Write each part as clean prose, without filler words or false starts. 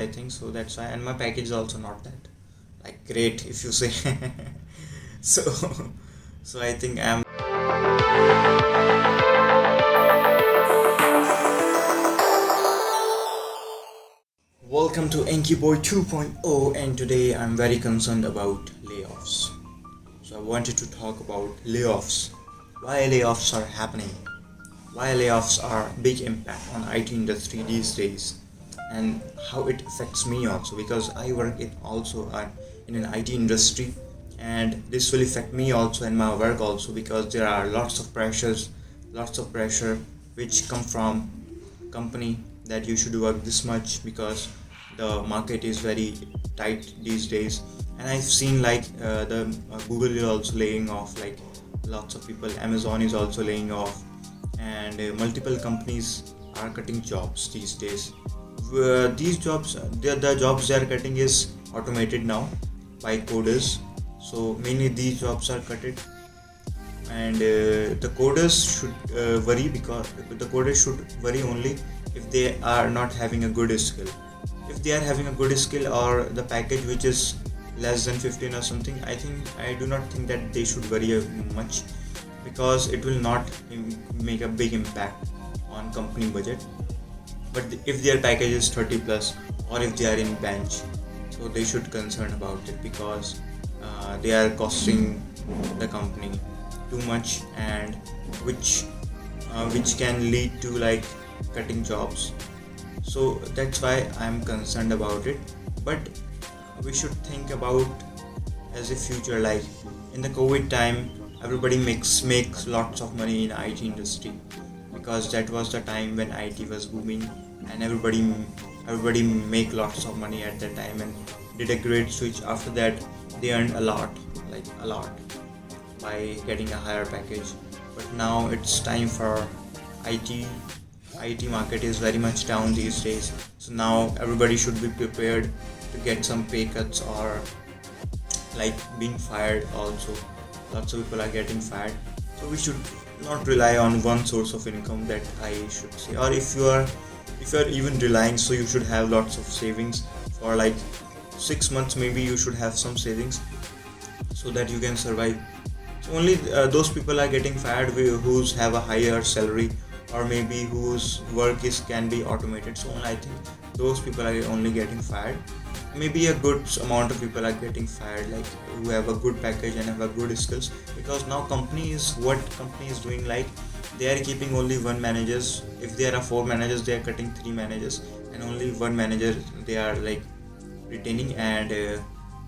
I think so. That's why, and my package is also not that like great, if you say. So, so I think I'm. Welcome to ankybuoy 2.0, and today I'm very concerned about layoffs. So I wanted to talk about layoffs. Why layoffs are happening? Why layoffs are a big impact on IT industry these days, and how it affects me also, because I work in an IT industry, and this will affect me also in my work also, because there are lots of pressure which come from company that you should work this much, because the market is very tight these days. And I've seen like the Google is also laying off like lots of people, Amazon is also laying off, and multiple companies are cutting jobs these days. These jobs, the jobs they are cutting is automated now by coders, so mainly these jobs are cutted. And the coders should worry, because the coders should worry only if they are not having a good skill. If they are having a good skill, or the package which is less than 15 or something, I do not think that they should worry much, because it will not make a big impact on company budget. But if their package is 30 plus, or if they are in bench, so they should concern about it, because they are costing the company too much, and which can lead to like cutting jobs. So that's why I'm concerned about it. But we should think about as a future, like in the COVID time everybody makes lots of money in IT industry, because that was the time when IT was booming, and everybody make lots of money at that time, and did a great switch. After that they earned a lot, like a lot, by getting a higher package. But now it's time for IT. IT market is very much down these days, so now everybody should be prepared to get some pay cuts, or like being fired also. Lots of people are getting fired, so we should not rely on one source of income, that I should say. Or if you are even relying, so you should have lots of savings for like 6 months. Maybe you should have some savings so that you can survive. So only those people are getting fired who's have a higher salary, or maybe whose work can be automated. So I think those people are only getting fired. Maybe a good amount of people are getting fired, like who have a good package and have a good skills, because now company is doing, like they are keeping only one managers. If there are 4 managers, they are cutting 3 managers, and only one manager they are like retaining. And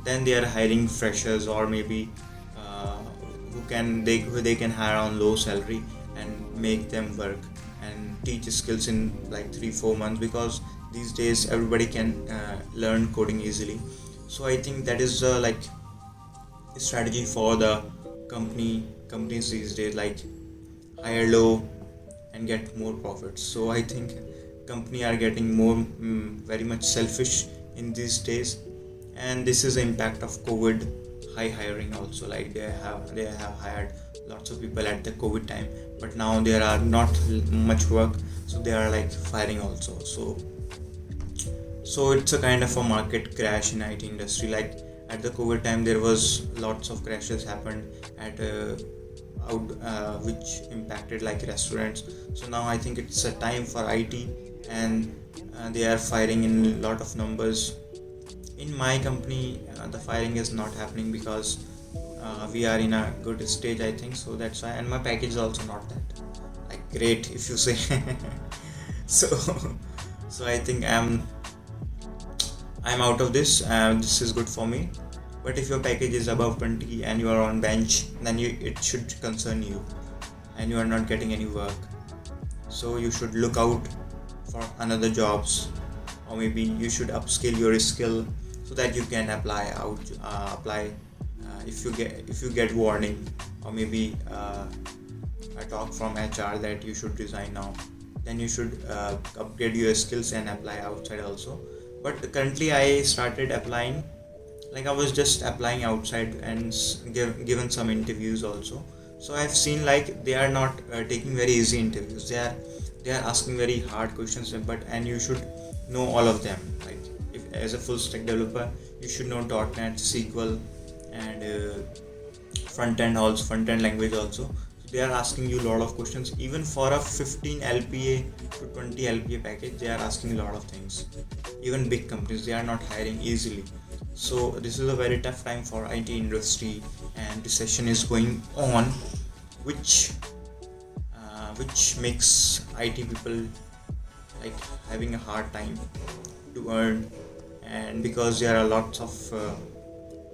then they are hiring freshers, or maybe who they can hire on low salary, and make them work and teach skills in like 3-4 months, because these days everybody can learn coding easily. So I think that is like a strategy for the companies these days, like hire low and get more profits. So I think company are getting more very much selfish in these days, and this is the impact of COVID high hiring also. Like they have hired lots of people at the COVID time, but now there are not much work, so they are like firing also. So it's a kind of a market crash in IT industry. Like at the COVID time there was lots of crashes happened at which impacted like restaurants. So now I think it's a time for IT, and they are firing in a lot of numbers. In my company the firing is not happening, because we are in a good stage, I think so. That's why, and my package is also not that like great, if you say. so so I think I'm out of this. This is good for me. But if your package is above 20 and you are on bench, then it should concern you, and you are not getting any work. So you should look out for another jobs, or maybe you should upskill your skill, so that you can apply if you get warning, or maybe a talk from HR that you should resign now, then you should upgrade your skills and apply outside also. But currently I started applying, like I was just applying outside and given some interviews also. So I've seen like they are not taking very easy interviews. They are asking very hard questions, and you should know all of them. Like as a full stack developer, you should know .NET, SQL, and front end language also. So they are asking you a lot of questions. Even for a 15 LPA to 20 LPA package, they are asking a lot of things. Even big companies, they are not hiring easily. So this is a very tough time for IT industry, and recession is going on, which makes IT people like having a hard time to earn. And because there are lots of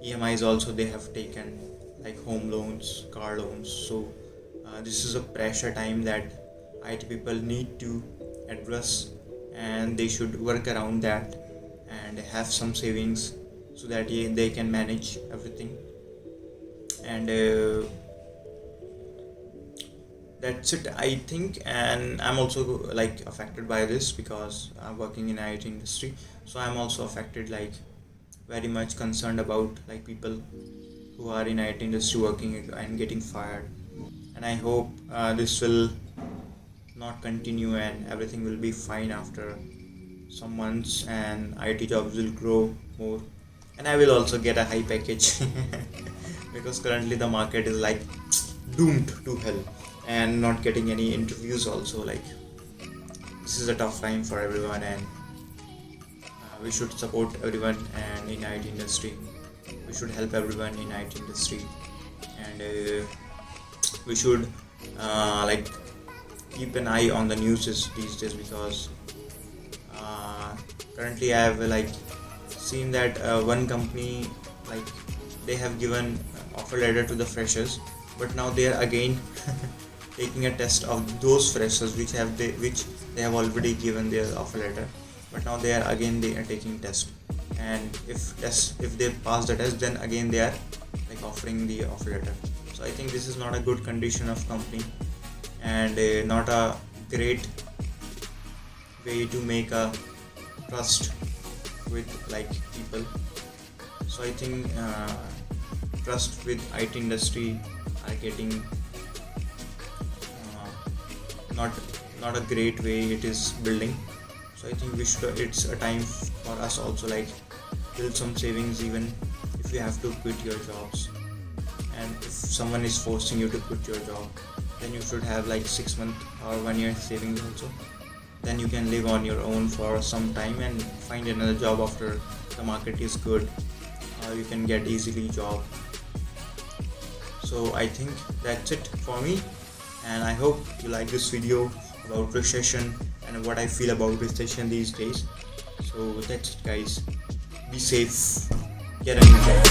EMIs also they have taken, like home loans, car loans. So this is a pressure time that IT people need to address, and they should work around that and have some savings so that they can manage everything. And that's it, I think. And I'm also like affected by this because I'm working in IT industry, so I'm also affected, like very much concerned about like people who are in IT industry working and getting fired. And I hope this will not continue and everything will be fine after some months, and IT jobs will grow more, and I will also get a high package because currently the market is like doomed to hell and not getting any interviews also. Like this is a tough time for everyone, and we should support everyone and in IT industry. We should help everyone in IT industry, and we should like keep an eye on the news these days, because currently I have like seen that one company, like they have given offer letter to the freshers, but now they are again taking a test of those freshers which they have already given their offer letter, but now they are taking test. And if they pass the test, then again they are like offering the offer letter. So I think this is not a good condition of company, and not a great way to make a trust with like people. So I think trust with IT industry are getting not a great way it is building. So I think it's a time for us also, like build some savings, even if you have to quit your jobs. And if someone is forcing you to quit your job, then you should have like 6 month or 1 year savings also. Then you can live on your own for some time and find another job after the market is good, or you can get easily job. So I think that's it for me, and I hope you like this video about recession and what I feel about recession these days. So that's it guys, be safe, get a new job.